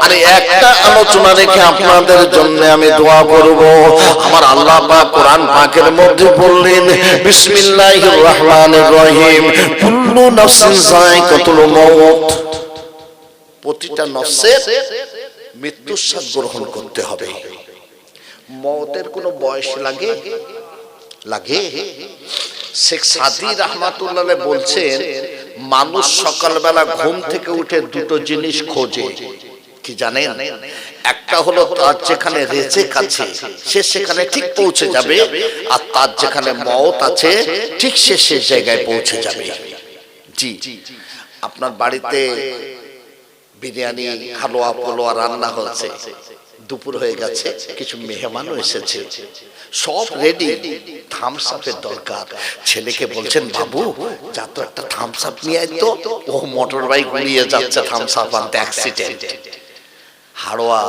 আর একটা আলোচনা রেখে আপনাদের জন্য আমি দোয়া করব। আমার আল্লাহ পাক কোরআন পাকের মধ্যে বললেন, বিসমিল্লাহির রহমানির রহিম, কুল্লু নাফসিন যায়কাতুল মাউত, প্রতিটা নফসের মৃত্যুর স্বাদ গ্রহণ করতে হবে। মওতের কোনো বয়স লাগে? লাগে? শেখ সাদি রাহমাতুল্লাহ বলছেন, মানুষ সকালবেলা ঘুম থেকে উঠে দুটো জিনিস খোঁজে, কি জানেন? একটা হলো তার যেখানে রিজিক আছে সে সেখানে ঠিক পৌঁছে যাবে, আর তার যেখানে মওত আছে ঠিক সে সেই জায়গায় পৌঁছে যাবে। জি, আপনার বাড়িতে বিরিয়ানি, হালুয়া, পোলোয়া রান্না হচ্ছে, দুপুর হয়ে গেছে, কিছু মেহমানও এসেছে, সব রেডি, থামস আপের দরকার। ছেলেকে বলছেন, বাবু যা তো একটা থামস আপ নিয়ে আয় তো। ও মোটর বাইক উড়িয়ে যাচ্ছে থামস আপ আনতে, অ্যাক্সিডেন্ট। হাড়োয়া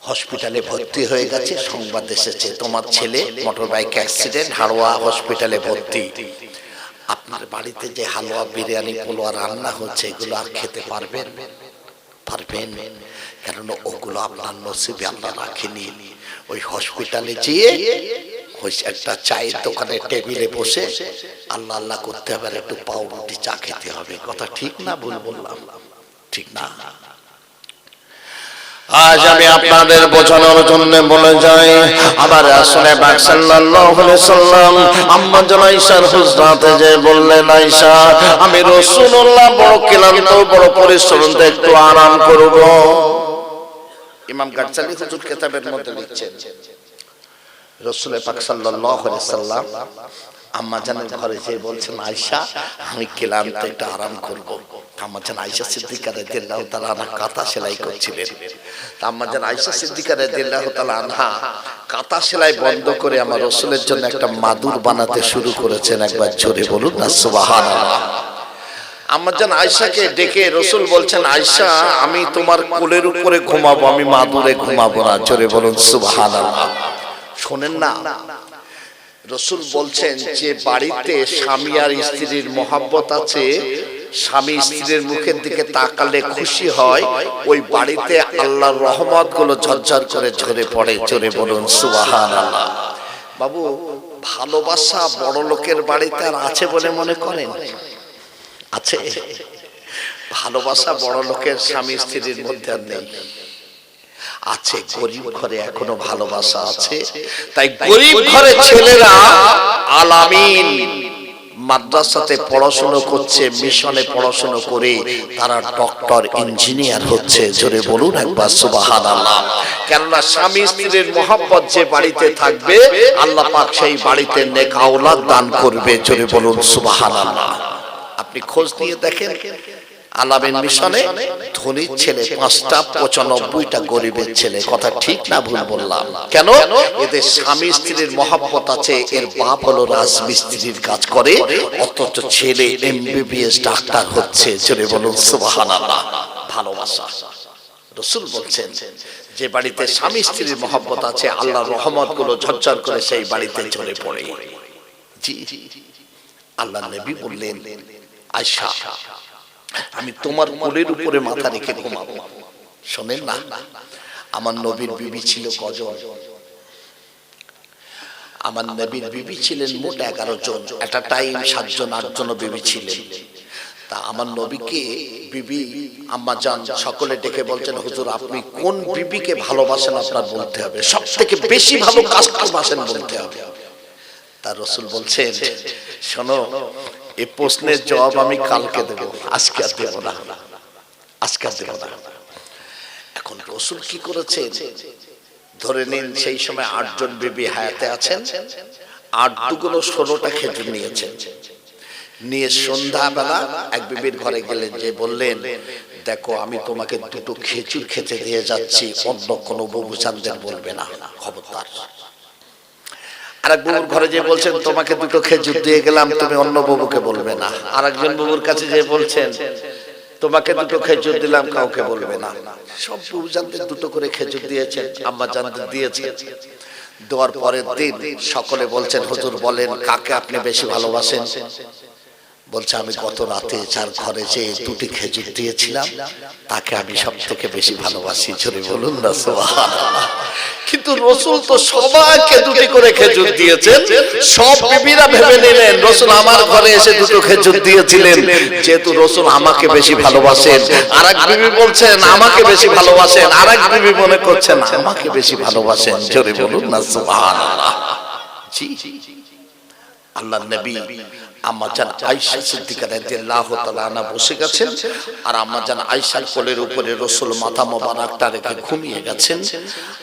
হসপিটালে ভর্তি হয়ে গেছে, সংবাদ এসেছে তোমার ছেলে মোটর বাইক অ্যাক্সিডেন্ট, হাড়োয়া হসপিটালে ভর্তি। আপনার বাড়িতে যে হালুয়া, বিরিয়ানি, পোলোয়া রান্না হচ্ছে, এগুলো আর খেতে পারবেন? পারবেন? কারণ ওগুলো আপনার নসিবে আল্লাহ রাখেনি। ওই হসপিটালে যেয়ে ওই একটা চায়ের দোকানে টেবিলে বসে আল্লাহ আল্লাহ করতে হবে, আর একটু পাউরুটি চা খেতে হবে। কথা ঠিক না ভুল বললাম? ঠিক না? আজ আমি আপনাদের বোঝানোর জন্য বলে যাই, আবার রাসূল পাক সাল্লাল্লাহু আলাইহি সাল্লাম আম্মা জান আয়েশার হুজরাতে যে বললেন, আয়েশা আমি রাসূলুল্লাহ বড় ক্লান্ত, বড় পরিশ্রান্ত, একটু আরাম করব। ইমাম গাজ্জালি হুজুর কিতাবের মধ্যে লিখছেন, রাসূল পাক সাল্লাল্লাহু আলাইহি সাল্লাম আম্মা জানের ঘরে যেয়ে বলছেন, আয়েশা আমি ক্লান্ত, একটু আরাম করব। আম্মা জান আয়েশা সিদ্দিকা রাদিয়াল্লাহু তাআলা আনহা কাঁথা সেলাই করছিলেন। আম্মা জান আয়েশা সিদ্দিকা রাদিয়াল্লাহু তাআলা আনহা কাঁথা সেলাই বন্ধ করে আমার রাসূলের জন্য একটা মাদুর বানাতে শুরু করেছেন। একবার জোরে বলুন না সুবহানাল্লাহ। আম্মা জান আয়েশাকে ডেকে রাসূল বলছেন, আয়েশা আমি তোমার কোলের উপরে ঘুমাবো, আমি মাদুরে ঘুমাবো না। জোরে বলুন সুবহানাল্লাহ। শোনেন না, রাসূল বলছেন যে বাড়িতে স্বামী আর স্ত্রীর মহব্বত আছে, স্বামী স্ত্রীর মুখের দিকে তাকালে খুশি হয়, ওই বাড়িতে আল্লাহর রহমত গুলো ঝরঝর করে ঝরে পড়ে। জোরে বলুন সুবহানাল্লাহ। বাবু, ভালোবাসা বড় লোকের বাড়িতে আর আছে বলে মনে করেন? আছে? ভালোবাসা বড় লোকের স্বামী স্ত্রীর মধ্যে আর নেই। আছে, গরিব ঘরে এখনো ভালোবাসা আছে। তাই গরিব ঘরে ছেলেরা আলামিন মাদ্রাসাতে পড়াশোনা করছে, মিশনে পড়াশোনা করে তারা ডক্টর, ইঞ্জিনিয়ার হচ্ছে। জোরে বলুন একবার সুবহানাল্লাহ। কেননা স্বামী স্ত্রীর মহব্বত যে বাড়িতে থাকবে, আল্লাহ পাক সেই বাড়িতে নেক আওলাদ দান করবে। জোরে বলুন সুবহানাল্লাহ। আপনি খোঁজ নিয়ে দেখেন, আলামিন মিশনে ধনীর ছেলে 5টা, 95টা গরিবের ছেলে। কথা ঠিক না ভুল বললাম? কেন? এদের স্বামী স্ত্রীর মহব্বত আছে। এর বাপ হলো রাজমিস্ত্রির কাজ করে, অথচ ছেলে এমবিবিএস ডাক্তার হচ্ছে। জোরে বলুন সুবহানাল্লাহ। ভালোবাসা। রাসূল বলছেন যে বাড়িতে স্বামী স্ত্রীর মহব্বত আছে, আল্লাহর রহমত গুলো ঝরঝর করে সেই বাড়িতে ঝরে পড়ে। জি, আল্লাহর নবী বললেন, আয়েশা আমি তোমার কোলের উপরে মাথা রেখে ঘুমাবো। শোনেন না, আমার নবীর বিবি ছিল কজন? আমার নবীর বিবি ছিলেন মোট 11 জন। একটা টাইম 7 জন 8 জন বিবি ছিলেন। তা আমার নবীকে বিবি আম্মা জান সকলে ডেকে বলছেন, হুজুর আপনি কোন বিবিকে ভালোবাসেন আপনার বলতে হবে, সবথেকে বেশি ভালো কাকে ভালোবাসেন বলতে হবে। তার রাসূল বলছেন, শোনো এই প্রশ্নের জবাব আমি কালকে দেব, আজকে আর দেব না, আজকে আর দেব না। এখন রাসূল কি করেছেন? ধরে নিন সেই সময় 8 জন বিবি হায়াতে আছেন, 8 দুগুলো 16টা খেজুর নিয়েছেন। নিয়ে সন্ধ্যাবেলা এক বিবির ঘরে গেলেন, যে বললেন, দেখো আমি তোমাকে 2টো খেজুর খেতে দিয়ে যাচ্ছি, অন্য কোনো বউচানদের বলবে না, খবরদার। আরেক বাবুর ঘরে যে বলছেন, তোমাকে 2টো খেজুর দিয়ে গেলাম, তুমি অন্য বাবুকে বলবে না। আরেকজন বাবুর কাছে যে বলছেন, তোমাকে 2টো খেজুর দিলাম, কাউকে বলবে না। সব বাবুজানদের 2টো করে খেজুর দিয়েছেন, আম্মা জানদের দিয়েছেন। দেওয়ার পরের দিন সকলে বলছেন, হুজুর বলেন কাকে আপনি বেশি ভালোবাসেন? বলছে আমি গত রাতে যার ঘরে যে দুটি খেজুর দিয়েছিলাম তাকে আমি সব থেকে বেশি ভালোবাসি। জোরে বলুন না সুবহানাল্লাহ। কিন্তু রসুল তো সবাইকে দুটি করে খেজুর দিয়েছেন। সব বিবিরা ভেবে নিলেন রসুল আমার ঘরে এসে দুটো খেজুর দিয়েছিলেন, যেহেতু রসুল আমাকে বেশি ভালোবাসেন। আরেক বিবি বলছেন আমাকে বেশি ভালোবাসেন, আরেক বিবি মনে করছেন আমাকে বেশি ভালোবাসেন। জোরে বলুন না সুবহানাল্লাহ। জি, আল্লাহর নবী আম্মা জান আয়েশা সিদ্দিকা রাদিয়াল্লাহু তাআলা আনহা বসে গেছেন, আর আম্মা জান আয়েশার কোলের উপরে রাসূল মাথা মোবারকটা রেখে ঘুমিয়ে গেছেন।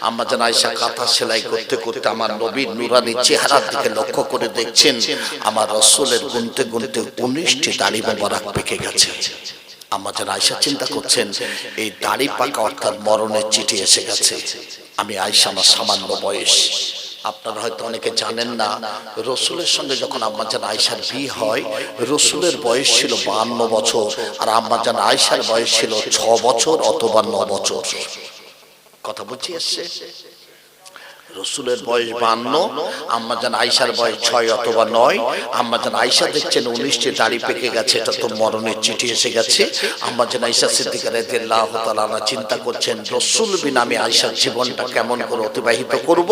আম্মা জান আয়েশা কাঁথা সেলাই করতে করতে আমার নবীর নুরানি চেহারার দিকে লক্ষ্য করে দেখছেন আমার রাসূলের গুনতে গুনতে 19টি দাড়ি মোবারক পেকে গেছে। আম্মা জান আয়েশা চিন্তা করছেন এই দাড়ি পাকা অর্থাৎ মরণের চিঠি এসে গেছে। আমি আয়েশা, আমার সামান্য বয়স। আপনারা হয়তো অনেকে জানেন না, রসুলের সঙ্গে যখন আম্মা জান আয়েশার বিয়ে হয় রসুলের বয়স ছিল 52 বছর, আর আম্মা জান আয়েশার বয়স ছিল 6 বছর অথবা 9 বছর। কথা বুঝি আসছে? রসুলের বয়স 52, আম্মা জান আয়েশার বয়স 6 অথবা 9। আম্মা জান আয়েশা দেখছেন 19টি দাড়ি পেকে গেছে, এটা তো মরণের চিঠি এসে গেছে। আম্মা জান আয়েশা সিদ্দিকা রাদিয়াল্লাহু তাআলা আনহা চিন্তা করছেন রসুল বিনা আমি আয়েশার জীবনটা কেমন করে অতিবাহিত করব।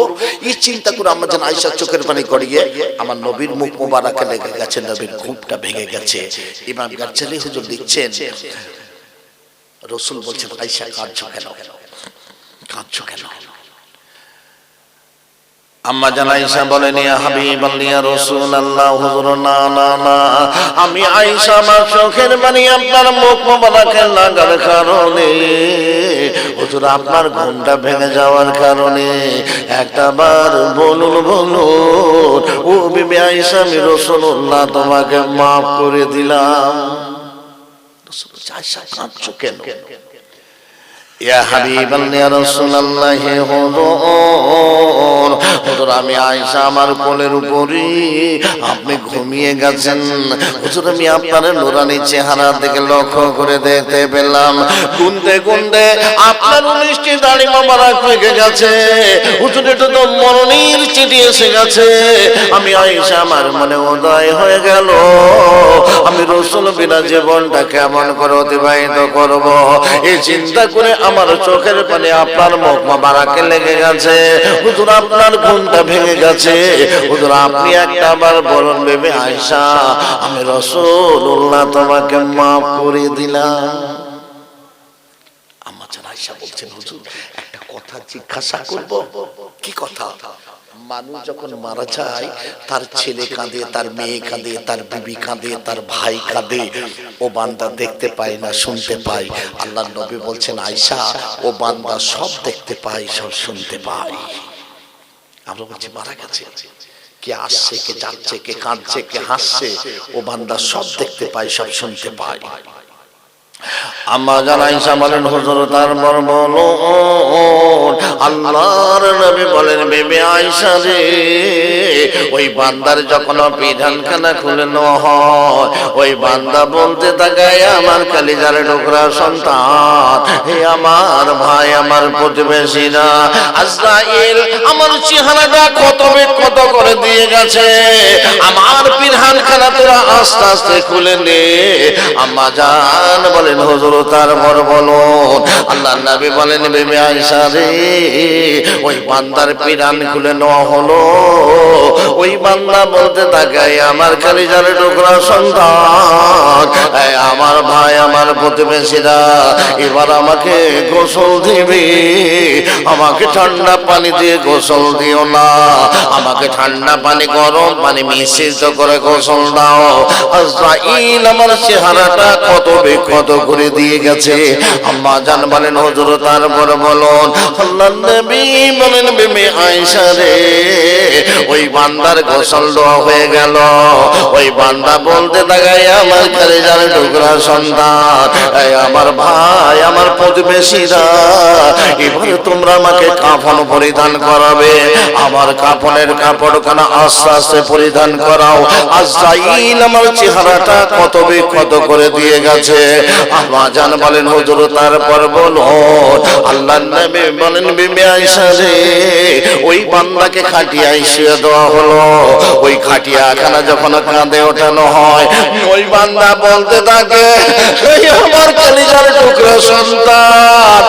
এই চিন্তা করে আম্মা জান আয়েশার চোখের পানি গড়িয়ে আমার নবীর মুখ মোবারকে লেগে গেছে, নবীর ঘুমটা ভেঙে গেছে। ইমাম গাজ্জালি হুজুর লিখছেন রসুল বলছেন আয়েশা কাঁদছো কেন, কাঁদছো কেন? আম্মা জান আয়েশা বলেন ইয়া হাবিবাল্লাহ ইয়া রাসূলুল্লাহ, হুজুর না না না, আমি আয়েশা আমার চোখের পানি আপনার মুখ মোবারকে লাগার কারণে, হুজুর আপনার ঘুমটা ভেঙে যাওয়ার কারণে একটাবার বলুন বলুন ও বিবি আয়েশা আমি রাসূলুল্লাহ তোমাকে maaf করে দিলাম। রাসূল আয়েশা কাঁদছো কেন? ইয়া হাবিবাল্লাহ ইয়া রাসূলুল্লাহ, হুজুর আমি আয়েশা আমার কোলের উপরে আপনি ঘুমিয়ে গেছেন, হুজুর আমি আপনার নুরানি চেহারার দিকে লক্ষ্য করে দেখতে পেলাম গুনতে গুনতে আপনার 19টি দাড়ি মোবারক পেকে গেছে, হুজুর এটা তো মরণের চিঠি এসে গেছে। আমি আয়েশা আমার মনে উদয় হয়ে গেল আমি রাসূল বিনা জীবনটা কেমন করে অতিবাহিত করব। এই চিন্তা করে আমার চোখের পানি আপনার মুখ মোবারকে লেগে গেছে, হুজুর আপনার ঘুমটা ভেঙে গেছে, হুজুর আপনি একটাবার বলুন বিবি আয়েশা আমি রাসূলুল্লাহ তোমাকে maaf করে দিলাম। আম্মা জান আয়েশা বলছেন হুজুর একটা কথা জিজ্ঞাসা করব। কি কথা? মানুষ যখন মারা যায় তার ছেলে কাঁদে, তার মেয়ে কাঁদে, তার বিবি কাঁদে, তার ভাই কাঁদে, ও বান্দা দেখতে পায় না শুনতে পায়। আল্লাহর নবী বলছেন আয়েশা ও বান্দা সব দেখতে পায় সব শুনতে পায়। আমরা বলছি মারা গেছে, কে আসছে কে যাচ্ছে কে কাঁদছে কে হাসছে, ও বান্দা সব দেখতে পায় সব শুনতে পায়। আম্মা জান আয়েশা বলেন হুজুর তারপর বলো আল্লাহর নবী বলেন বিবি আয়েশা রে ওই বান্দার যখন বিধানখানা খুলে নেওয়া হয় ওই বান্দা বলতে থাকে আমার কলিজার টুকরা সন্তান, হে আমার ভাই আমার প্রতিবেশীরা, আজরাইল আমার চেহারাটা কত করে দিয়ে গেছে, আমার বিধানখানা তোরা আস্তে আস্তে খুলে নে। আম্মা জান বলে হুজুর তারপর বলুন। আল্লাহর নবী বলেন বিবি আয়েশা রে ওই বান্দার পিরান খুলে নেওয়া হলো, ওই বান্দা বলতে থাকে আমার কলিজার টুকরা সন্তান, আমার ভাই আমার প্রতিবেশীরা এবার আমাকে গোসল দিবে, আমাকে ঠান্ডা পানি দিয়ে গোসল দিও না, আমাকে ঠান্ডা পানি গরম পানি মিশ্রিত করে গোসল দাও। আজরাইল আমার চেহারাটা কত করে দিয়ে গেছে। আম্মা জান বলেন হুজুর তারপর বলুন। আল্লাহর নবী বলেন বিবি আয়েশা রে ওই বান্দার গোসল দেওয়া হয়ে গেল, ওই বান্দা বলতে থাকে আমার কলিজার টুকরা সন্তান, আমার ভাই আমার প্রতিবেশীরা এবারে তোমরা আমাকে কাফন পরিধান করাবে, আমার কাফনের কাপড়খানা আস্তে আস্তে পরিধান করাও। আজরাইল আমার চেহারাটা কত করে দিয়ে গেছে। আম্মা জান বলেন হুজুর তারপর বলুন। আল্লাহর নবী বলেন বিবি আয়েশা রে, ওই বান্দাকে খাটিয়ায় শুয়ে দেওয়া হলো। ওই খাটিয়াখানা যখন কাঁধে ওঠানো হয়, ওই বান্দা বলতে থাকে, এই আমার কলিজার টুকরা সন্তান,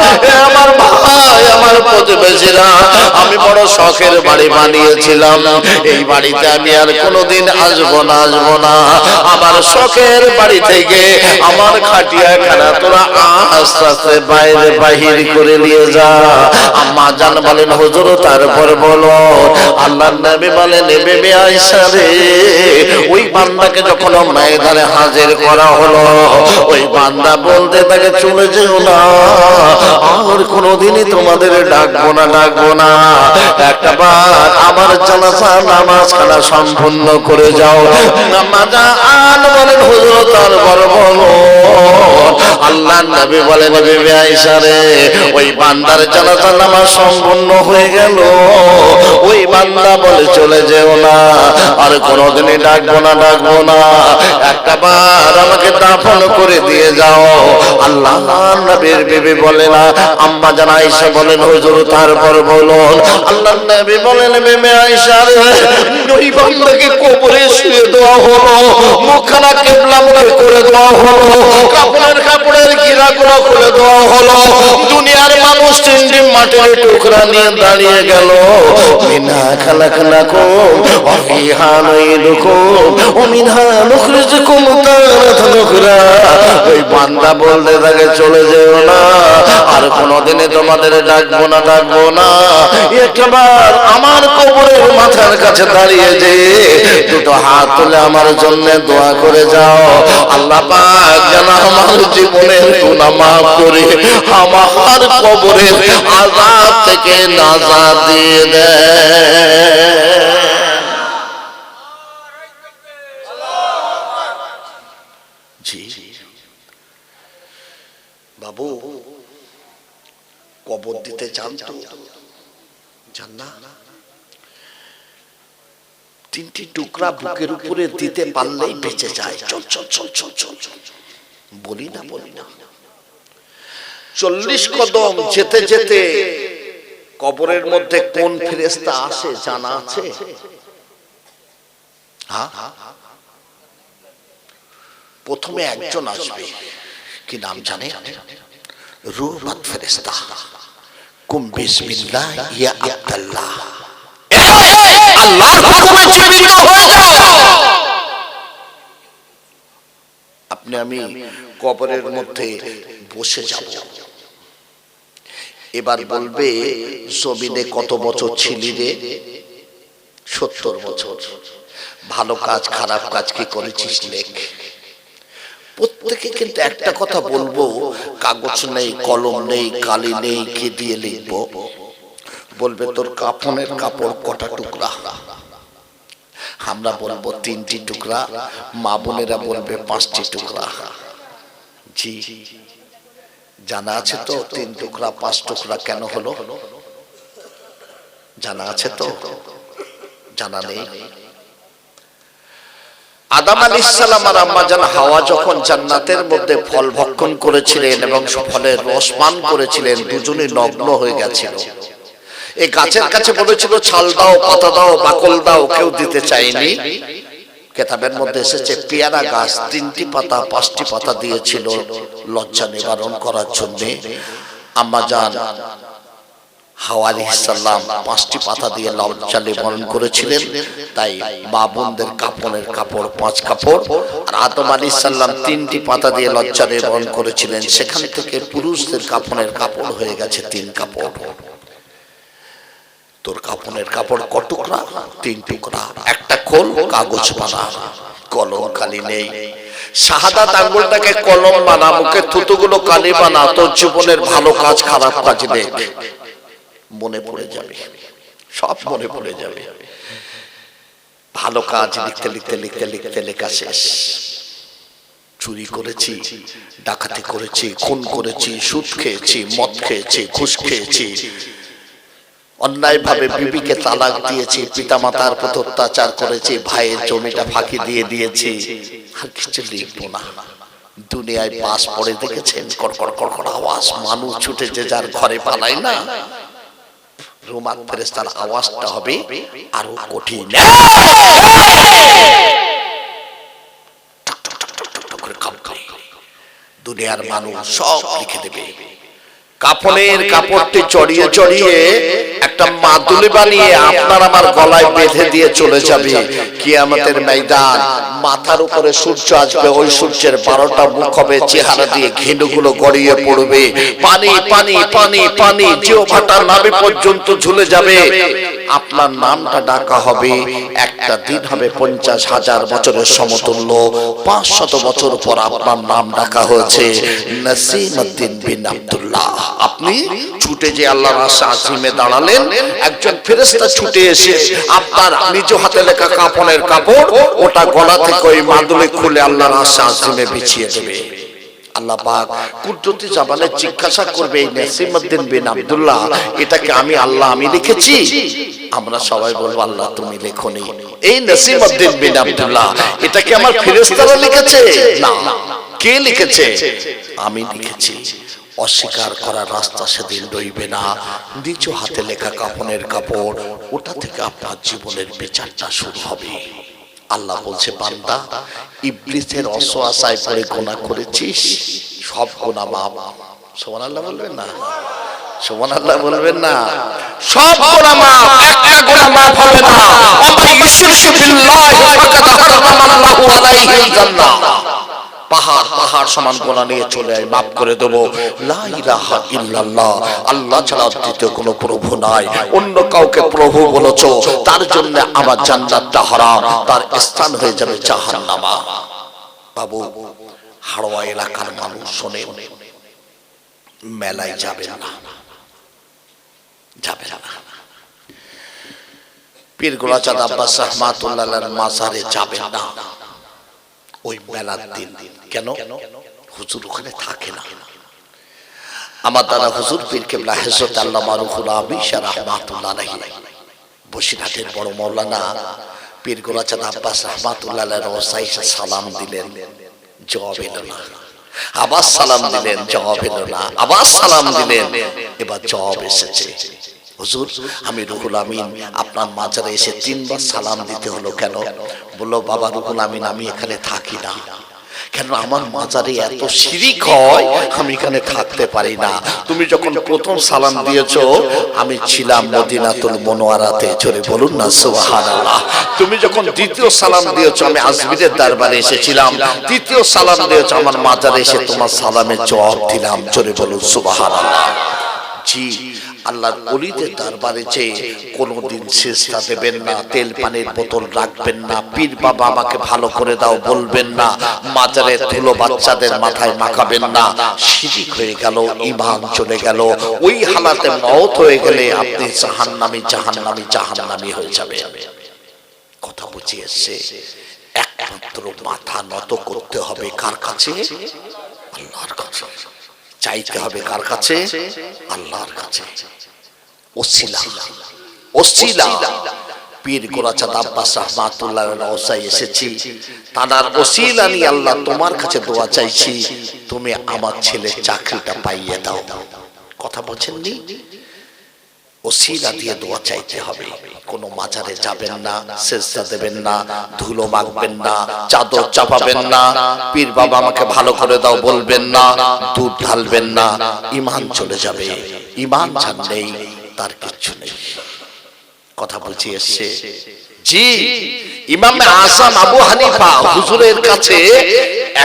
আমার ভাই, আমার প্রতিবেশীরা, আমি বড় শখের বাড়ি বানিয়েছিলাম, এই বাড়িতে আমি আর কোনোদিন আসবো না। আমার শখের বাড়ি থেকে আমার খাটিয়াখানা তোরা আস্তে আস্তে বাইরে বাহির করে নিয়ে যা। আম্মা জান বলেন হুজুর তারপর বলো। আল্লাহর নবী বলেন বিবি আয়েশা রে, ওই বান্দাকে যখন ময়দানে হাজির করা হলো, ওই বান্দা বলতে তাকে চলে যেও না, আর কোনোদিনই তোমাদের ডাকবো না, একবার আমার জানাজা নামাজখানা সম্পূর্ণ করে যাও। নামাজান বলেন হুজুর তারপর বলো। আল্লাহর নবী বলেন বিবি আয়েশা রে, ওই বান্দার জানাজা নামাজ সম্পূর্ণ হয়ে গেল, ওই বান্দা বলে চলে যেও না, আর কোনোদিনই ডাকবো না, একবার আমাকে দাফন করে দিয়ে যাও। আল্লাহর নবীর বিবি বলে না, আম্মা জান আয়েশা বলেন হুজুর তারপর বলুন। আল্লাহর নবী বলেন বিবি আয়েশা রে, ওই বান্দাকে কবরে শুয়ে দেওয়া হলো, মুখখানা কিবলামুখী করে দেওয়া হলো, কাপড়ের গিরাগুলো খুলে দেওয়া হলো। দুনিয়ার মানুষ তিনটি মাটির টুকরা নিয়ে দাঁড়িয়ে গেল। মিনা খালাকনাকুম ওয়া ফিহা নুইদুকুম ওয়া মিনহা নুখরিজুকুম তারাতান উখরা। ওই বান্দা বলতে থাকে চলে যেও না, আর কোনোদিনে তোমাদের ডাকবো না, একবার আমার কবরের মাথার কাছে দাঁড়িয়ে যে দুটো হাত তুলে আমার জন্য দোয়া করে যাও, আল্লাহ পাক যেন আমার জীবনের গুনাহ মাফ করে আমার কবরের আযাব থেকে নাজাত দিয়ে দেয়। জি বাবু, কবর দিতে চান তো জান না? তিনটি টুকরা বুকের উপরে দিতে পারলেই বেঁচে যায়। চল বলি না 40 কদম যেতে যেতে কবরের মধ্যে কোন ফেরেশতা আসে জানা আছে? প্রথমে একজন আসবে, কি নাম জানে? রূহবাত ফেরেশতা। কুম বিসমিল্লাহ ইয়া আব্দুল্লাহ, আল্লাহর হুকুমে জীবিত হয়ে যাও। আপনি আমি কবরের মধ্যে বসে যাব। এবার বলবে জমিনে কত বছর ছিলি রে? 70 বছর। ভালো কাজ খারাপ কাজ কি করেছিস লেখ। প্রত্যেকে কিন্তু একটা কথা বলবো, কাগজ নেই, কলম নেই, কালি নেই, কি দিয়ে লিখবো? বলবে তোর কাফনের কাপড় কটা টুকরা? আমরা বলবো 3টি টুকরা, মা বোনেরা বলবে 5টি টুকরা। জি জানা আছে তো 3 টুকরা 5 টুকরা কেন হলো? জানা আছে তো? জানা নেই? আদম আলাইহিস সালাম আর আম্মা জান হাওয়া যখন জান্নাতের মধ্যে ফল ভক্ষণ করেছিলেন এবং ফলের রস পান করেছিলেন, দুজনেই নগ্ন হয়ে গেছিল। এই গাছের কাছে বলেছিল ছাল দাও, পাতা দাও, বাকল দাও, কেউ দিতে চায়নি। কিতাবের মধ্যে এসেছে পেয়ারা গাছ 3টি পাতা 5টি পাতা দিয়েছিল লজ্জা নিবারণ করার জন্য। আম্মা জান হাওয়া আলাইহিস সালাম 5টি পাতা দিয়ে লজ্জা নিবারণ করেছিলেন। তাই মা বোনদের কাফনের কাপড় 5 কাপড়, আর আদম আলাইহিস সালাম 3টি পাতা দিয়ে লজ্জা নিবারণ করেছিলেন। সেখান থেকে পুরুষদের কাফনের কাপড় হয়ে গেছে 3 কাপড়। তোর কাফনের কাপড় কত টুকরা? 3 টুকরা। একটা খোল, কাগজ বানা, কলম কালি নেই। শাহাদাত আঙ্গুলটাকে কলম বানা, মুখে থুতুগুলো কালি বানা। তোর জীবনের ভালো কাজ খারাপ কাজ দেখ, মনে পড়ে যাবে, সব মনে পড়ে যাবে। ভালো কাজ লিখতে লেখা শেষ। চুরি করেছি, ডাকাতি করেছি, খুন করেছি, সুদ খেয়েছি, মদ খেয়েছি, ঘুষ খেয়েছি, অন্যায় ভাবে বিবিকে তালাক দিয়েছি, পিতামাতার প্রতি অত্যাচার করেছি, ভাইয়ের জমিটা ফাঁকি দিয়ে দিয়েছি। আর কিছু লিখবো না। দুনিয়ায় বাস পড়ে দেখেছেন, কড়কড় কড়কড় আওয়াজ, মানুষ ছুটে যে যার ঘরে পালায় না, রুমাল ফেরেশতার আওয়াজটা হবে আরো কঠিন, দুনিয়ার মানুষ সব লিখে দেবে। কাফনের কাপড়টি চড়িয়ে চড়িয়ে একটা মাদুলি বানিয়ে আপনার আমার গলায় বেঁধে দিয়ে চলে যাবে কিয়ামতের ময়দান। মাথার উপরে সূর্য আসবে, ওই সূর্যের 12টা মুখ হবে, চেহারা দিয়ে ঘিনুগুলো গড়িয়ে পড়বে, পানি পানি পানি পানি জিহ্বাটা নাভি পর্যন্ত ঝুলে যাবে। আপনার নামটা ডাকা হবে, একটা দিন হবে 50,000 বছরের সমতুল্য। 500 বছর পর আপনার নাম ডাকা হয়েছে নাসিমউদ্দিন বিন আব্দুল্লাহ। আপনি ছুটে যে আল্লাহর আরশে আজিমে দাঁড়ালেন, একজন ফেরেশতা ছুটে এসে আপনার নিজ হাতে লেখা কাফনের কাপড় ওটা গলা থেকে ওই মাদুলি খুলে আল্লাহর আরশে আজিমে বিছিয়ে দেবে। আল্লাহ পাক কুদরতি জবানে জিজ্ঞাসা করবে, এই নাসিমউদ্দিন বিন আব্দুল্লাহ, এটাকে আমি আল্লাহ আমি লিখেছি? আমরা সবাই বলবো আল্লাহ তুমি লেখনি। এই নাসিমউদ্দিন বিন আব্দুল্লাহ, এটা কি আমার ফেরেশতারা লিখেছে? না। কে লিখেছে? আমি লিখেছি। অস্বীকার করার রাস্তা সেদিন রইবে না। নিজ হাতে লেখা কাফনের কাপড়, ওটা থেকে আপনার জীবনের বিচারটা শুরু হবে। আল্লাহ বলছে, বান্দা ইবলিসের অসওয়াসায় পড়ে গুনাহ করেছিস, সব গুনাহ মাফ। সুবহানাল্লাহ বলবেন না? সুবহানাল্লাহ বলবেন না? সব গুনাহ মাফ, একটা গুনাহ মাফ হবে না। ওয়া ইউশরিকু বিল্লাহি ফাকাদ হারামাল্লাহু আলাইহিল জান্নাহ। পাহাড় পাহাড় সমান গুনাহ নিয়ে চলে আয়, মাফ করে দেব। লা ইলাহা ইল্লাল্লাহ, আল্লাহ ছাড়া দ্বিতীয় কোনো প্রভু নাই। অন্য কাউকে প্রভু বলেছো, তার জন্য আমার জান্নাতটা হারাম, তার স্থান হয়ে যাবে জাহান্নামা। বাবু, হাড়োয়া এলাকার মানুষ শোনেন, মেলায় যাবেন না, যাবেন না। পীর গোলাচাঁদ আব্বাস রাহমাতুল্লাহ আলাইহির মাজারে যাবেন না ওই মেলার দিন। কেন? হুজুর ওখানে থাকে না। আমার দাদা হুজুর পীর কেবলা হযরত আল্লামা রুহুল আমিন শাহ রাহমাতুল্লাহ আলাইহি বসিরহাটের বড় মাওলানা পীর গোলাচাঁদ আব্বাস রাহমাতুল্লাহ আলাইহির ওসাই সালাম দিলেন, জবাব এলো না। আবার সালাম দিলেন, জবাব এলো না। আবার সালাম দিলেন, এবার জবাব এসেছে। হুজুর, আমি রুহুল আমিন আপনার মাজারে এসে 3 বার সালাম দিতে হলো কেন? বলল, বাবা রুহুল আমিন, আমি এখানে থাকি না, কেন আমার মাজারে এত শিরিক হয়, আমি এখানে থাকতে পারি না। তুমি যখন প্রথম সালাম দিয়েছো আমি ছিলাম মদিনাতুল মুনওয়ারাতে, জোরে বলুন না সুবহানাল্লাহ। তুমি যখন দ্বিতীয় সালাম দিয়েছো আমি আজমিরের দরবারে এসেছিলাম, তৃতীয় সালাম দিয়েছো আমার মাজারে এসে তোমার সালামের জবাব দিলাম, জোরে বলুন সুবহানাল্লাহ। জি, আল্লাহর ওলিদের দরবারে যে কোনোদিন সিজদা দেবেন না, তেল পানির বোতল রাখবেন না, পীর বাবা আমাকে ভালো করে দাও বলবেন না, মাজারে ধুলো বাচ্চাদের মাথায় মাখাবেন না। শিরিক হয়ে গেল, ঈমান চলে গেল। ওই হালাতে মওত হয়ে গেলে আপনি জাহান্নামী জাহান্নামী জাহান্নামী হয়ে যাবেন। কথা বুঝে এসেছে? একমাত্র মাথা নত করতে হবে কার কাছে? আল্লাহর কাছে। চাইতে হবে কার কাছে? আল্লাহর কাছে। ওসিলা, ওসিলা। পীর গোলাচাঁদ আব্বাস রাহমাতুল্লাহ আলাইহির ওসাই এসেছি, তার ওসিলা নিয়ে আল্লাহ তোমার কাছে দোয়া চাইছি, তুমি আমার ছেলের চাকরিটা পাইয়ে দাও। কথা বলছেন নি? ওসিলা দিয়ে দোয়া চাইতে হবে। কোনো মাজারে যাবেন না, সিজদা দেবেন না, ধুলো মাখবেন না, চাদর চাপাবেন না, পীর বাবা আমাকে ভালো করে দাও বলবেন না, দুধ ঢালবেন না। ঈমান চলে যাবে। ঈমান ছাড়লেই তার কিচ্ছু নেই। কথা বুঝে এসছে? জি, ইমাম আযম আবু হানিফা হুজুরের কাছে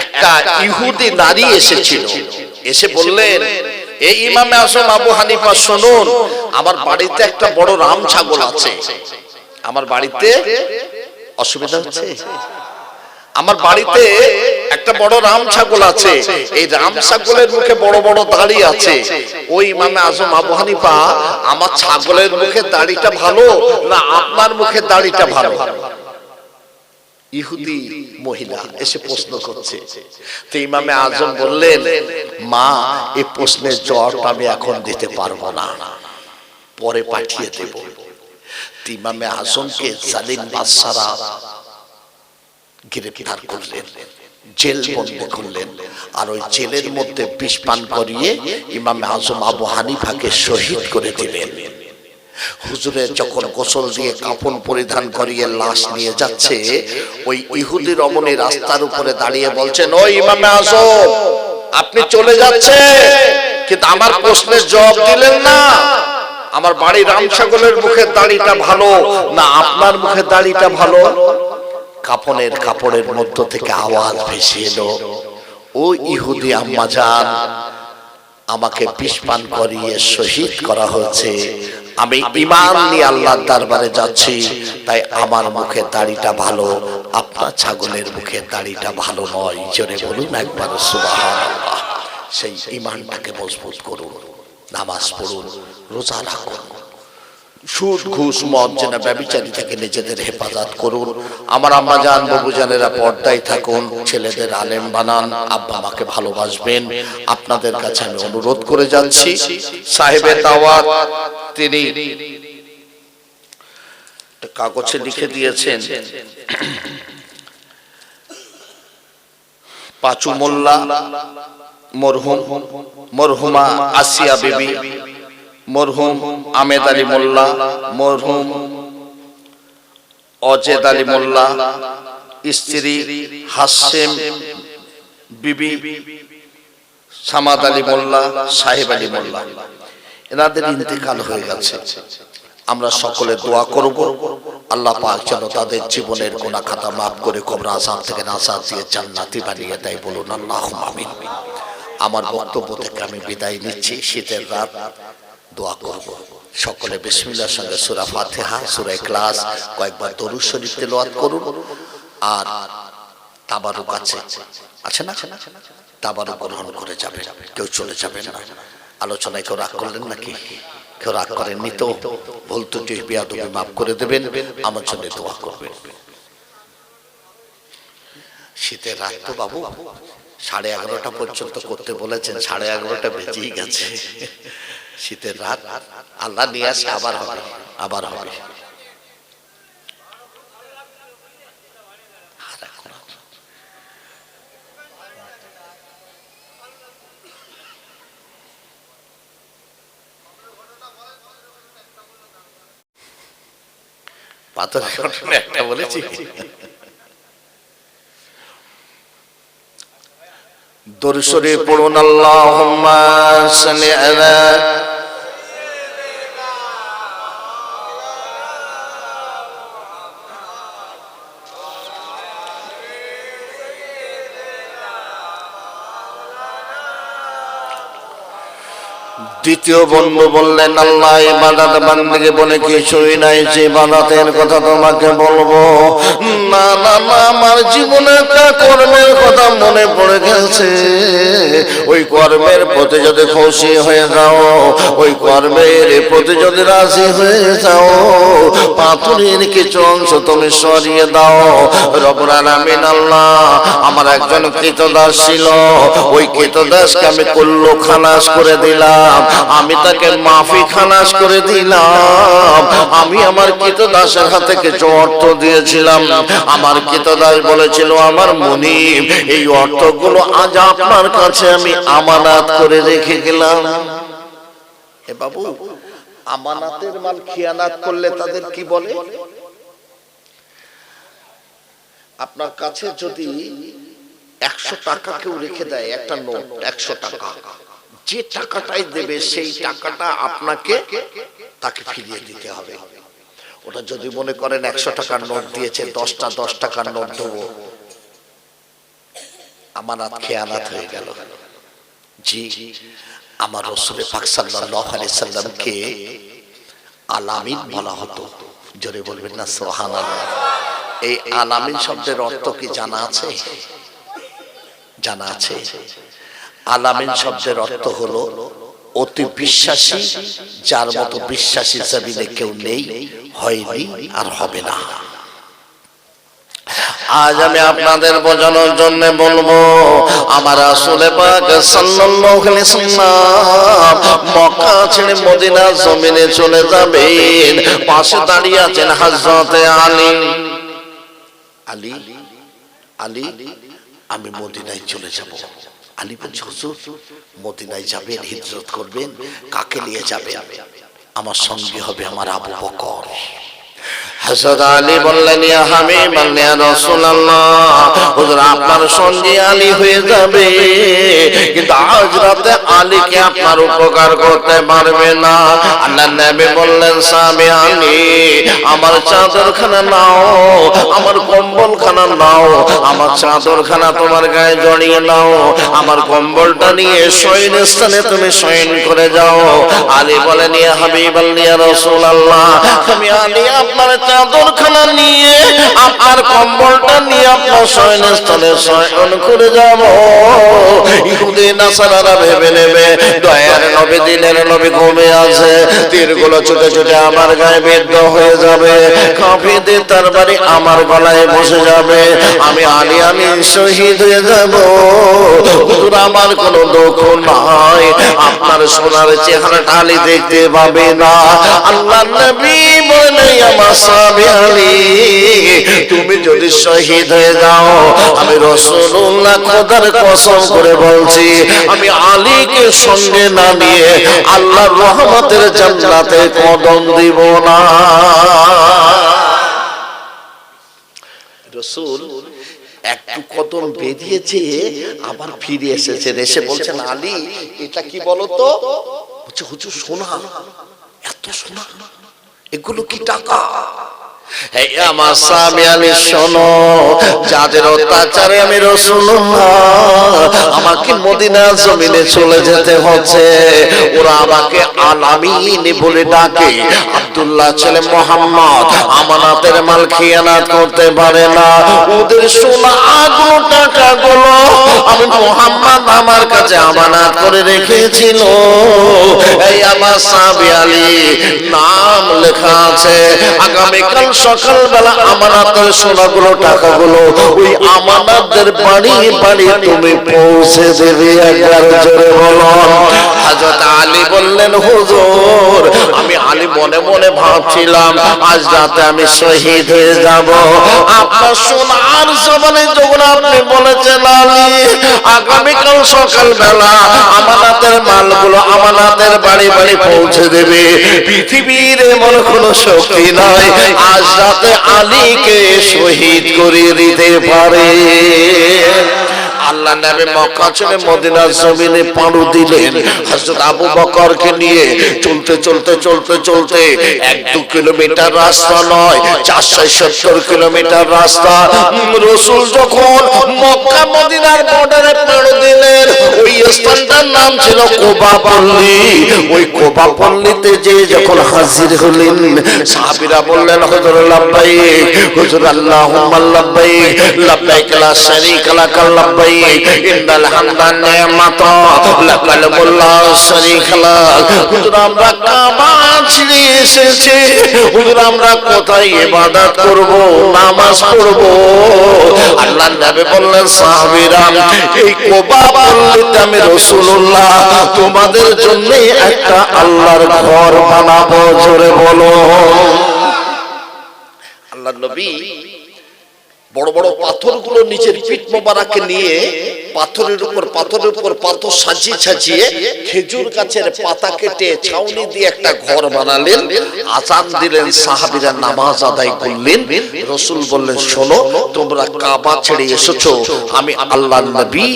একটা ইহুদি নারী এসেছিল। এসে বললেন, এই ইমাম আযম আবু হানিফা শুনুন, আমার বাড়িতে একটা বড় রাম ছাগল আছে। আমার বাড়িতে অসুবিধা হচ্ছে? আমার বাড়িতে একটা বড় রাম ছাগল আছে। এই রাম ছাগলের মুখে বড় বড় দাড়ি আছে। ওই ইমাম আযম আবু হানিফা, আমার ছাগলের মুখে দাড়িটা ভালো না আপনার মুখে দাড়িটা ভালো? ইহুদি মহিলা এসে প্রশ্ন করছে। তো ইমামে আজম বললেন, মা, এই প্রশ্নের জবাবটা আমি এখন দিতে পারবো না, পরে পাঠিয়ে দেব। ইমামে আজমকে জালিম বাদশারা গ্রেফতার করলেন, জেল বন্দী করলেন, আর ওই জেলের মধ্যে বিষ পান করিয়ে ইমাম আজম আবু হানিফাকে শহীদ করে দিলেন। হুজুরের যখন গোসল দিয়ে কাফন পরিধান করিয়ে লাশ নিয়ে যাচ্ছে, ওই ইহুদি রমণী রাস্তার উপরে দাঁড়িয়ে বলছেন, ও ইমাম আজম, আপনি চলে যাচ্ছেন, কিন্তু আমার প্রশ্নের জবাব দিলেন না। আমার বাড়ি রামসাগরের মুখের দাড়িটা ভালো না আপনার মুখের দাড়িটা ভালো? কাফনের কাপড়ের মধ্য থেকে আওয়াজ ভেসে এলো, ও ইহুদি আম্মাজান, আমাকে বিষ পান করিয়ে শহীদ করা হয়েছে, আমি ঈমান নিয়ে আল্লাহর দরবারে যাচ্ছি, তাই আমার মুখের দাড়িটা ভালো, আপনার ছাগলের মুখের দাড়িটা ভালো নয়। জোরে বলুন একবার সুবহানাল্লাহ। সেই ঈমানটাকে মজবুত করুন, নামাজ পড়ুন, রোজা রাখুন, সুদ ঘুষ মদ জেনা ব্যভিচারী থেকে নিজেদের হেফাজত করুন। আমার আম্মা জান বাবু জানেরা পর্দায় থাকুন, ছেলেদের আলেম বানান, আব্বা মাকে ভালোবাসবেন। আপনাদের কাছে আমি অনুরোধ করে যাচ্ছি, সাহেবে দাওয়াত তিনি কাগজে লিখে দিয়েছেন, পাঁচু মোল্লা, মরহুম মরহুমা আসিয়া বিবি, মরহুম আমেদ আলী মোল্লা, মরহুম অজেদ আলী মোল্লা, স্ত্রী হাসেম বিবি, সামাদ আলী মোল্লা, সাহেব আলী মোল্লা, এনাদের ইন্তেকাল হয়ে গেছে। আমরা সকলে দোয়া করব, আল্লাহ পাক যেন তাদের জীবনের গুনাহ খাতা মাফ করে কবর আযাব থেকে নাজাত দিয়ে জান্নাতি বানিয়ে দেয়। বলুন আল্লাহুম্মা আমিন। আমার বক্তব্য থেকে আমি বিদায় নিচ্ছি। শীতের রাত, দোয়া করব। সকলে বিসমিল্লাহর সঙ্গে সূরা ফাতিহা, সূরা ইখলাস, কয়েকবার দরুদ শরীফ তেলাওয়াত করুন। আর তাবারুক আছে না, তাবারুক গ্রহণ করে যাবেন, কেউ চলে যাবেন না। আলোচনায় কেউ রাগ করলেন নাকি? কেউ রাগ করেননি তো? ভুল ত্রুটি বেয়াদবি মাফ করে দেবেন, আমার জন্য দোয়া করবেন। শীতের রাত তো বাবু 11:30 পর্যন্ত করতে বলেছেন, 11:30 বেজেই গেছে। শীতের রাত, আল্লাহ নিয়ে আসে, আবার হবে, আবার হবে। পাথরের ঘটনা একটা বলেছি। দরুদ শরীফ পড়ুন, আল্লাহুম্মা সাল্লি আলা দ্বিতীয় বন্ধু বললেন, আল্লাহ ইবাদত বান্দেগি বলে কিছুই নাই, যে ইবাদতের কথা তোমাকে বলবো। না না না, আমার জীবনে একটা কর্মের কথা মনে পড়ে গেছে। ওই কর্মের প্রতি যদি খুশি হয়ে যাও, ওই কর্মের প্রতি যদি রাজি হয়ে যাও, পাথরের কিছু অংশ তুমি সরিয়ে দাও। রব্বুল আলামিন আল্লাহ আমার একজন কৃতদাস ছিল, ওই কৃতদাসকে আমি কুল্লু খালাস করে দিলাম, আমি তাকে মাফি খালাস করে দিলাম। আমি আমার কৃতদাসের হাতে কিছু অর্থ দিয়েছিলাম, আমার কৃতদাস বলেছিল, আমার মুনিব এই অর্থগুলো আজ আপনার কাছে আমি আমানত করে রেখে গেলাম। এ বাবু, আমানতের মাল খিয়ানাত করলে তাদের কি বলে? আপনার কাছে যদি 100 টাকা কেউ রেখে দেয়, একটা নোট 100 টাকা, যে টাকাটাই দেবে সেই টাকাটা আপনাকে তাকে ফিরিয়ে দিতে হবে। ওটা যদি মনে করেন 100 টাকার নোট দিয়েছে, 10টা 10 টাকার নোট দেবো, আমানত খেয়ানাত হয়ে গেল। জি, আমার রাসূল পাক সাল্লাল্লাহু আলাইহি সাল্লামকে আলামিন বলা হতো। জোরে বলবেন না সুবহানাল্লাহ। এই আলামিন শব্দের অর্থ কি জানা আছে? জানা আছে? আলামিন শব্দের অর্থ হলো অতি বিশ্বাসী, যার মতো বিশ্বাসী জমিনে কেউ নেই, হয়নি আর হবে না। আজ আমি আপনাদের বোঝানোর জন্য বলবো, আমার রাসূল পাক সাল্লাল্লাহু আলাইহি ওয়াসাল্লাম মক্কা ছেড়ে মদিনার জমিনে চলে যাবেন। পাশে দাঁড়িয়ে আছেন হযরতে আলী। আলী আলী আমি মদিনায় চলে যাব। আলী বলছে হুজুর মদিনায় যাবেন, হিজরত করবেন, কাকে নিয়ে যাবেন? আমার সঙ্গী হবে আমার আবু বকর। হযরত আলী বললেন ইয়া হাবিব আল্লাহ ইয়া রাসূলুল্লাহ, হুজুর আপনার সঙ্গী আলী হয়ে যাবে, কিন্তু আজ রাতে আলীকে আপনার উপকার করতে পারবে না। আল্লাহর নবী বললেন সাহাবী আলী আমার চাদরখানা নাও, আমার কম্বলখানা নাও, আমার চাদরখানা তোমার গায়ে জড়িয়ে নাও, আমার কম্বলটা নিয়ে শয়নস্থানে তুমি শয়ন করে যাও। আলী বলেন ইয়া হাবিব আল্লাহ ইয়া রাসূলুল্লাহ, আমি আলী আপনার চাদরখানা নিয়ে আপনার কম্বলটা নিয়ে আপনার শয়নস্থানে শয়ন করে যাব। ইহুদি নাসারারা ভেবে নেবে দয়ার নবী দিনের নবী ঘুমে আছে, তীরগুলো ছুটে ছুটে আমার গায়ে বিদ্ধ হয়ে যাবে, কাফিরদের তরবারি আমার গলায় বসে যাবে, আমি আলী আমি শহীদ হয়ে যাব। হুজুর আমার কোনো দুঃখ নাই, আপনার সোনার চেহারাটা আলী দেখতে পাবে না। আল্লাহর নবী বলেন আমার সাহাবী আলী তুমি যদি শহীদ হয়ে যাও, আমি রাসূলুল্লাহ খোদার কসম করে বলছি আমি আলীকে সঙ্গে না নিয়ে আল্লাহর রহমতের জান্নাতে কদম দিব না। রাসূল একটু কদম বেরিয়েছে আবার ফিরে এসেছেন, এসে বলছেন আলী এটা কি বলতো? বলছে হুজুর সোনা, এত সোনা, এগুলো কি টাকা? আমার স্বামী আলী শোনো, যাদের অত্যাচারে আমি রাসূলুল্লাহ আমাকে মদিনার জমিনে চলে যেতে হচ্ছে, ওরা আমাকে আল আমিন বলে ডাকে। আব্দুল্লাহ ছেলে মুহাম্মদ আমানাতের মাল খিয়ানাত করতে পারে না, ওদের সোনাগুলো টাকাগুলো আমি মুহাম্মদ আমার কাছে আমানত করে রেখেছিল। এই আমার স্বামী আলী নাম লেখা আছে, আগামীকাল সকালবেলা আমানতের সোনাগুলো টাকাগুলো ওই আমানতদের বাড়ি বাড়ি তুমি পৌঁছে দেবে। একবার জোরে বলো। হযরত আলী বললেন হুজুর আমি আলী মনে মনে ভাবছিলাম আজ রাতে আমি শহীদ হয়ে যাব, আপনার সোনার জবানে যখন আপনি বলেছেন আলী আগামীকাল সকালবেলা আমানতের মালগুলো আমানতের বাড়ি বাড়ি পৌঁছে দেবে, পৃথিবীর এমন কোনো শক্তি নাই আজ রাতে আলীকে শহীদ করে দিতে পারে। আল্লাহ নবী মক্কা ছেড়ে মদিনার জমিনে পাড়ি দিলেন। হযরত আবু বকরকে নিয়ে চলতে চলতে চলতে চলতে 1-2 কিলোমিটার রাস্তা নয় 470 কিলোমিটার রাস্তা। রাসূল যখন মক্কা মদিনার বর্ডারে পাড়ি দিলেন ওই স্থানটার নাম ছিল কোবা পল্লী। ওই কোবা পল্লীতে যে যখন হাজির হলেন সাহাবীরা বললেন হুজুর লাব্বাইক, হুজুর আল্লাহুম্মা লাব্বাইক, লাব্বাইক লা শারীকা লাক লাব্বাইক, ইন্নাল হামদা নি'মাতা লাকাল মুল্লা শারীকা লাক। হুজুর আমরা কাবা ছেড়ে এসেছি, হুজুর আমরা কোথায় ইবাদত করব, নামাজ পড়ব? আল্লাহর নবী বললেন সাহাবীরা এই কোবা পল্লীতে আমি রাসূলুল্লাহ তোমাদের জন্য একটা আল্লাহর ঘর বানাবো। জোরে বলো। আল্লাহর নবী বড় বড় পাথরগুলো নিচের পিঠ মোবারকে নিয়ে পাথরের উপর পাথর সাজিয়ে সাজিয়ে খেজুর গাছের পাতা কেটে ছাউনি দিয়ে একটা ঘর বানালেন, আযান দিলেন, সাহাবীরা নামাজ আদায় করলেন। রাসূল বললেন শোনো তোমরা কাবা ছেড়ে এসেছো, আমি আল্লাহর নবী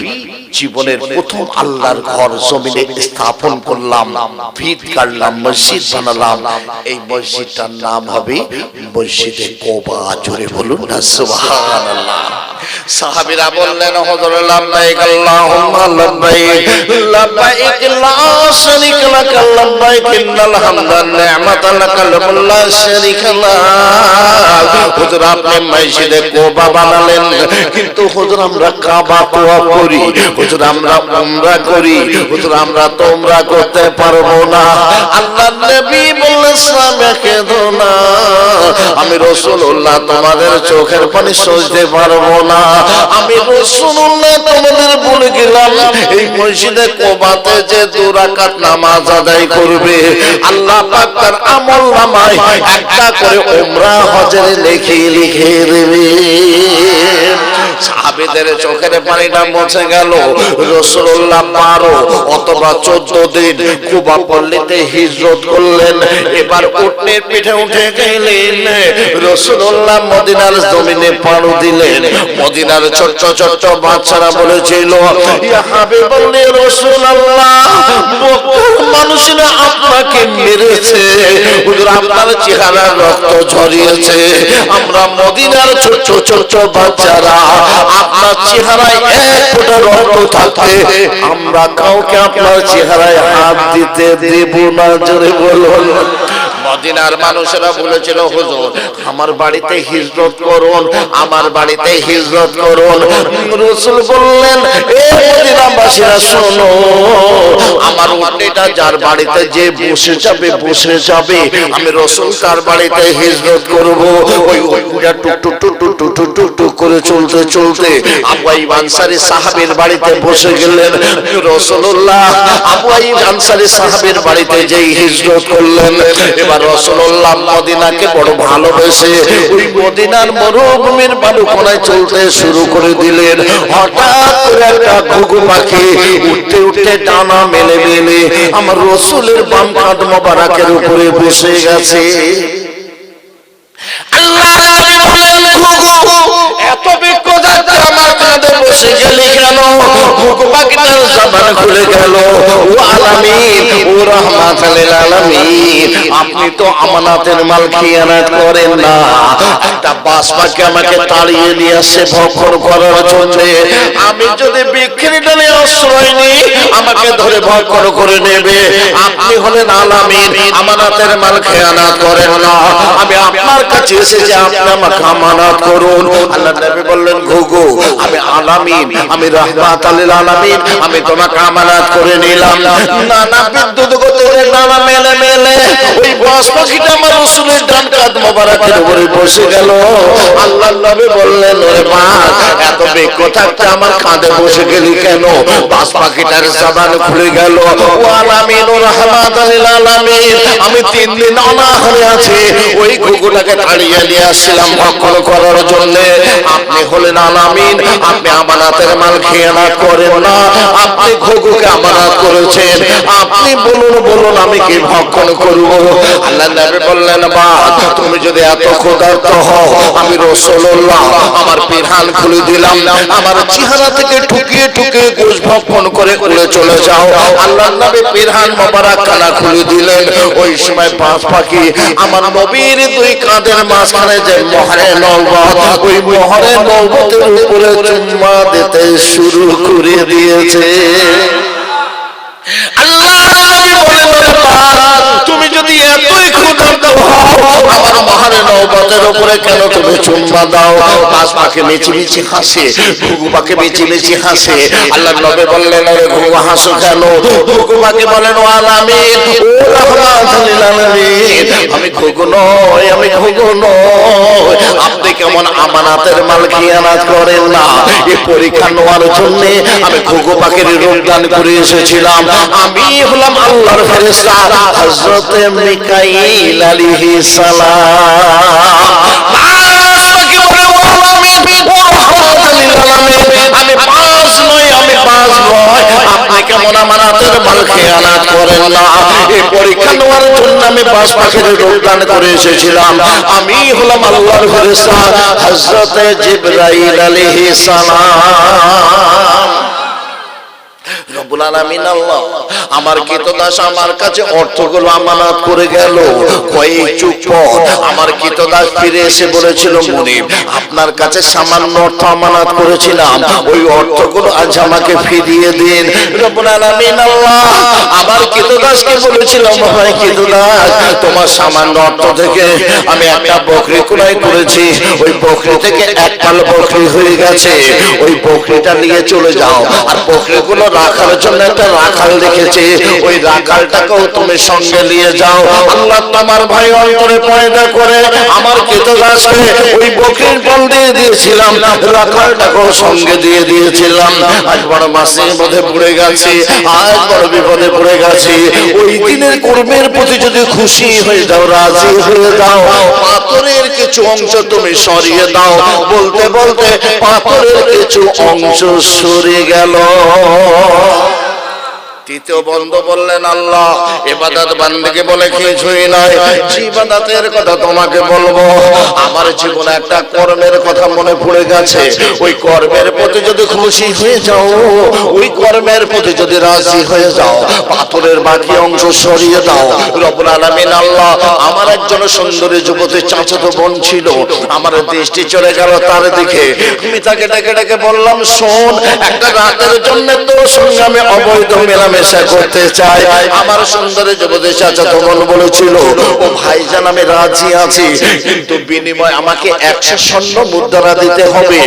জীবনের প্রথম আল্লাহর ঘর জমিনে স্থাপন করলাম, ভিত কাটলাম, মসজিদ বানালাম। এই মসজিদটার নাম হবে মসজিদে কোবা। জোরে বলুন না সুবহানাল্লাহ। সাহাবীরা বললেন হুজুর লাব্বাইক আল্লাহুম্মা লাব্বাইক, লাব্বাইক লা শারীকা লাক লাব্বাইক, ইন্নাল হামদা নি'মাতা লাকাল মুল্লা শারীকা লাক। হুজুর আপনি মসজিদে কোবা বানালেন, কিন্তু হুজুর আমরা কাবা তোয়াফ করি, হুজুর আমরা উমরা করি, হুজুর আমরা তো উমরা করতে পারবো না। আল্লাহর নবী বললেন সাহাবাকে দো না, আমি রাসূলুল্লাহ তোমাদের চোখের পানি সইতে পারবো না, আমি রাসূলুল্লাহ তোমাদের বলে গেলাম এই মসজিদে কোবাতে যে 2 রাকাত নামাজ আদায় করবে আল্লাহ পাক তার আমলনামায় একটা করে উমরা হজের লিখে লিখে দেবে। সাহাবীদের চোখের পানিটা মুছে গেল। রাসূলুল্লাহ 12 অথবা 14 দিন কুবা পল্লীতে হিজরত করলেন। এবার উটনের পিঠে উঠে গেলেন। রাসূলুল্লাহ মদিনার জমিনে পা দিলেন। মদিনার ছোট ছোট বাচ্চারা বলেছিল, ইয়া হাবিবাল্লাহ রাসূলুল্লাহ, মক্কার মানুষরা আপনাকে মেরেছে, হুজুর আপনার চেহারা রক্ত ঝরিয়েছে। আমরা মদিনার ছোট ছোট বাচ্চারা আপনার চেহারায় এক ফোঁটা রক্ত থাকতে আমরা কাউকে আপনার চেহারায় হাত দিতে দেব না। জোরে বলুন। মদিনার মানুষেরা বলেছিল, হুজুর আমার বাড়িতে হিজরত করুন, আমার বাড়িতে হিজরত করুন। রাসূল বললেন, এ মদিনাবাসীরা শোনো, আমার উটটা যার বাড়িতে যে বসে যাবে আমি রাসূল তার বাড়িতে হিজরত করব। ওই উটটা টুক টুক টুক টুক টুক টুক টুক করে চলতে চলতে আবু আইয়ুব আনসারী সাহাবীর বাড়িতে বসে গেলেন। রাসূলুল্লাহ আবু আইয়ুব আনসারী সাহাবীর বাড়িতে যেই হিজরত করলেন, এবার রাসূলুল্লাহ মদিনাকে বড় ভালোবেসে ওই মদিনার মরুভূমির বালুকোনায় চলতে শুরু করে দিলেন। হঠাৎ করে একটা ঘুঘু পাখি উঠতে উঠতে ডানা মেলে মেলে আমার রাসূলের বাম কাঁধ মোবারকের উপরে বসে গেছে। আল্লাহর নবী বললেন, ঘুঘু এত বিক্ষোভ যাচ্ছে আমার কাঁধে বসে গেলি কেন? ঘুঘু পাখিটার জবান খুলে গেল, ও আলামিন, ও রাহমাতুল লিল আলামিন, আপনি তো আমানাতের মাল খিয়ানত করেন না। একটা বাস পাখি আমাকে তাড়িয়ে নিয়ে আসে ভক্ষণ করার জন্য। আমি যদি বিক্রি ডালে আশ্রয় নিই আমাকে ধরে ভক্ষণ করে নেবে। আপনি হলেন আলামিন, আমানাতের মাল খিয়ানত করেন না। আমি আপনার কাছে এসেছি, আপনি আমাকে আমানত করুন। আল্লাহর নবী বললেন, ঘুঘু আমি আলামিন, আমি রাহমাতুল লিল আলামিন, আমি তোমাকে আমানত করে নিলাম। নানা বিদ্যুৎ গতিতে নানা মেলে মেলে ওই বাস পাখিটা আমার রাসূলের ডান কাঁধ মোবারকের উপরে বসে গেল। আল্লাহর নবী বললেন, ওরে বাস এত বেগ থাকতে আমার কাঁধে বসে গেলি কেন? বাস পাখিটার জবান খুলে গেল, ও আলামিন, ও রাহমাতুল লিল আলামিন, আমি 3 দিন অনাহারে আছি, ওই ঘুঘুটাকে তাড়িয়ে নিয়ে আসছিলাম ভক্ষণ করার জন্য। আপনি হলেন আলামিন, আপনি আমানাতের মাল খিয়ানত করেন না, আপনি ঘুঘুকে আমানত করেছেন। আপনি বলুন বলুন আমি কি ভক্ষণ করব? আল্লাহর নবী বললেন, বা তুমি যদি এত ক্ষুধার্ত হও, আমি রাসূলুল্লাহ আমার পিরহান খুলে দিলাম, আমার চেহারা থেকে ঠুকিয়ে ঠুকিয়ে গোশ ভক্ষণ করে উড়ে চলে যাও। আল্লাহর নবী পিরহান মোবারক খানা খুলে দিলেন। ওই সময় বাস পাখি আমার নবীর 2 কাঁধের মাঝখানে যে মোহরে নওবত, ওই মোহরে নওবতের উপরে চুম্মা দিতে শুরু করে দিয়েছে। আল্লাহর নবী বলেন, তুমি যদি এতই ক্ষুধার্ত হও আমার মোহরে নওবতের উপরে কেন তুমি চুম্মা দাও? বাস পাখি মিচিমিচি হাসে, ঘুঘু পাখি মিচিমিচি হাসে। আল্লাহর নবী বললেন, আরে ঘুঘু হাসো কেন? ঘুঘু পাখি বলেন, ও আলামিন, ও রাহমাতুল লিল আলামিন, আমি ঘুঘু নই, আমি ঘুঘু নই। আপনি কেমন আমানাতের মাল খিয়ানত করেন না? এই পরীক্ষা নেওয়ার জন্য আমি ঘুঘু পাখির রূপ দান করে এসেছিলাম। আমি হলাম আল্লাহর ফেরেশতা হযরত মিকাইল আলাইহিস সালাম। আমি পাঁচ নয়, আপনি কেমন আমানাতের মাল খিয়ানত করেন না? এই পরীক্ষা নেওয়ার জন্য আমি বাস পাখির রূপ দান করে এসেছিলাম। আমি হলাম আল্লাহর ফেরেশতা হযরত জিবরাইল আলাইহিস সালাম। রব্বুল আলামিন আল্লাহ আমার কৃতদাস আমার কাছে অর্থগুলো আমানত করে গেল। কয়েক যুগ পর আমার কৃতদাস ফিরে এসে বলেছিল, মুনিব আপনার কাছে সামান্য অর্থ আমানত করেছিলাম, ওই অর্থগুলো আজ আমাকে ফিরিয়ে দিন। রব্বুল আলামিন আল্লাহ আমার কৃতদাসকে বলেছিল, ভাই কৃতদাস তোমার সামান্য অর্থ থেকে আমি একটা বকরি ক্রয় করেছি, ওই বকরি থেকে এক পাল বকরি হয়ে গেছে, ওই বকরিটা নিয়ে চলে যাও। আর বকরিগুলো রাখার জন্য একটা রাখাল রেখেছি, ওই রাখালটাকেও তুমি সঙ্গে নিয়ে যাও। আল্লাহ তোমার ভাই অন্তরে পয়দা করে আমার কেতু গাছকে ওই বকরির ফল দিয়ে দিয়েছিলাম, রাখালটাকেও সঙ্গে দিয়ে দিয়েছিলাম। আজ বড় মাসির মধ্যে পড়ে গেছি, আজ বড় বিপদে পড়ে গেছি। ওই দিনের কর্মের প্রতি যদি খুশি হয়ে যাও, রাজি হয়ে যাও, পাথরের কিছু অংশ তুমি সরিয়ে দাও। বলতে বলতে পাথরের কিছু অংশ সরে গেল। তৃতীয় বন্ধু বললেন, আল্লাহ ইবাদত বান্দেগি বলে কিছুই নয়, ইবাদতের কথা তোমাকে বলবো। আমার জীবনে একটা কর্মের কথা মনে পড়ে গেছে, ওই কর্মের প্রতি যদি খুশি হয়ে যাও, ওই কর্মের প্রতি যদি রাজি হয়ে যাও, পাথরের বাকি অংশ সরিয়ে দাও। রব্বুল আলামিন আল্লাহ আমার একজন সুন্দরী যুবতীর চাচাতো বোন ছিল, আমার দৃষ্টি চলে গেল তার দিকে। আমি তাকে ডেকে ডেকে বললাম, শোন, একটা রাতের জন্য তোর সঙ্গে আমি অবৈধ মেলামেশা করতে চাই। আমার সুন্দরী যুবতীর চাচাতো বোন বলেছিল, ও ভাইজান আমি রাজি আছি, কিন্তু বিনিময় আমাকে 100 স্বর্ণ মুদ্রা দিতে হবে।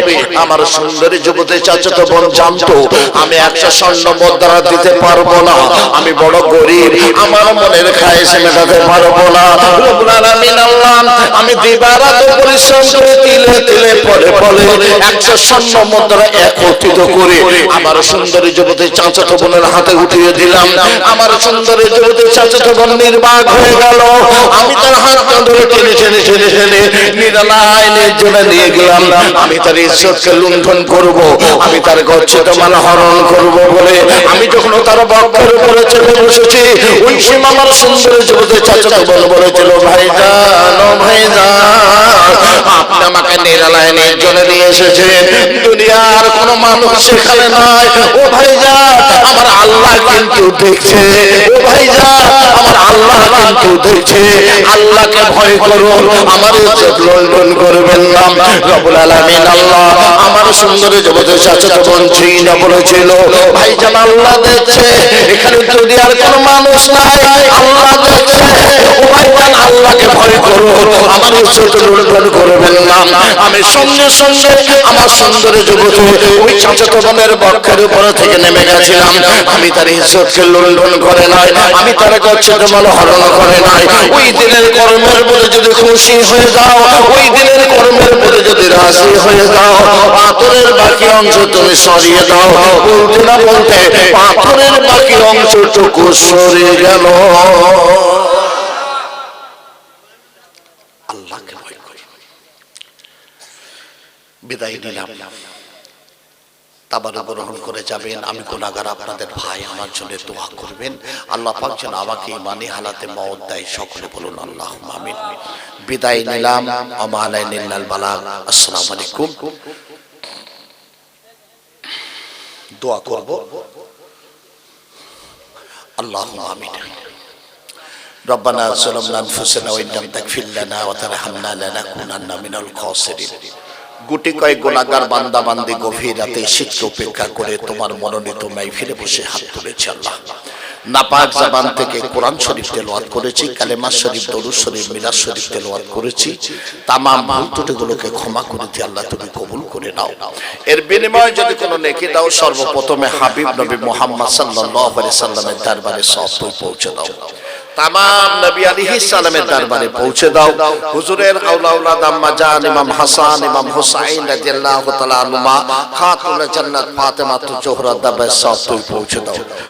আমার সুন্দরী যুবতীর চাচাতো বোন জানতো আমি 100 স্বর্ণ মুদ্রা দিতে পারবো না, আমি বড় গরিব, আমার মনের খায়েশ মেটাতে পারবো না। রব্বুল আলামিন আল্লাহ আমি দিবারাত পরিশ্রম করে তিলে তিলে পলে পলে 100 স্বর্ণ মুদ্রা একত্রিত করে আমার সুন্দরী যুবতীর চাচাতো বোনের হাতে উঠিয়ে দিলাম। আমার সুন্দরী যুবতীর চাচাতো বোন নির্বাক হয়ে গেল। আমি তার হাত ধরে টেনে টেনে টেনে টেনে নিরালায় নির্জনে নিয়ে গেলাম। আমি তার ইজ্জতকে লুণ্ঠন করব, আমি তার গচ্ছিত মাল হরণ করব বলে আমি যখন তার বক্ষের উপরে চেপে বসেছি, ওই সময় আমার সুন্দরী যুবতীর চাচাতো বোন বলেছিল, ভাইজান ও ভাইজান, আপনি আমাকে নিরালায় নির্জনে নিয়ে এসেছেন, দুনিয়ার কোনো মানুষ সেখানে নয়। ও ভাইজান, আমার আল্লাহ কিন্তু দেখছে। ও ভাইজান, আমার আল্লাহ কিন্তু দেখছে। আল্লাহকে ভয় করুন, আমার ইজ্জত লুণ্ঠন করবেন না। রব্বুল আলামিন আল্লাহ আমার সুন্দরী যুবতীর চাচাতো বোন চিনা বলেছিল, ভাইজান আল্লাহ দেখছে, এখানে দুনিয়ার কোনো মানুষ নাই, আল্লাহ দেখছে। ও ভাইজান, আল্লাহকে ভয় করুন, আমার ইজ্জত লুণ্ঠন করবেন না। আমি সঙ্গে সঙ্গে আমার সুন্দরী যুবতী ওই চাচাতো বোনের বক্ষের উপর থেকে নেমে গেছিলাম। আমি তার ইজ্জতকে লুণ্ঠন করে নাই, আমি তার গচ্ছিত মাল হরণ করে নাই। ওই দিনের কর্মের প্রতি যদি খুশি হয়ে যাও, ওই দিনের কর্মের প্রতি যদি রাজি হয়ে যাও, পাথরের বাকি অংশ তুমি সরিয়ে দাও। বলতে না বলতে পাথরের বাকি অংশটুকু সরে গেল। আল্লাহকে ভয় করি। বিদায় নিলাম, তাবারুক গ্রহণ করে যাবেন। আমি গুনাহগার, আপনাদের ভাই, আমার জন্য দোয়া করবেন। আল্লাহ পাক যেন আমাকে ইমানি হালাতে মওত দেয়। সকলে বলুন আল্লাহুম্মা আমিন। বিদায় নিলাম। ওয়া আলাইনা ইল্লাল বালাগ। আসসালামু আলাইকুম। দোয়া করব। আল্লাহুম্মা আমিন। রব্বানা যালামনা আনফুসানা ওয়া ইল্লাম তাগফির লানা ওয়া তারহামনা লানাকুনান্না মিনাল খাসিরিন। গুটি কয়েক গুনাহগার বান্দা বান্দি গভীর রাতে শীতকে উপেক্ষা করে তোমার মনোনীত মাহফিলে বসে হাত তুলেছে। আল্লাহ, নাপাক জবান থেকে কোরআন শরীফ তেলাওয়াত করেছি, কালেমা শরীফ, দরুদ শরীফ, মিলাদ শরীফ তেলাওয়াত করেছি। তামাম ভুল ত্রুটিগুলোকে ক্ষমা করে দিয়ে আল্লাহ তুমি কবুল করে নাও। এর বিনিময়ে যদি কোনো নেকি দাও, সর্বপ্রথমে হাবিব নবী মুহাম্মদ সাল্লাল্লাহু আলাইহি সাল্লামের দরবারে সওয়াব পৌঁছে দাও। তামাম নবী আলাইহিস সালামের দরবারে পৌঁছে দাও। হুজুরের আওলাদ আম্মা জান ইমাম হাসান, ইমাম হুসাইন রাদিয়াল্লাহু তাআলা আনহুমা, খাতুনে জান্নাত ফাতেমা জোহরা দরবারে সওয়াব পৌঁছে দাও।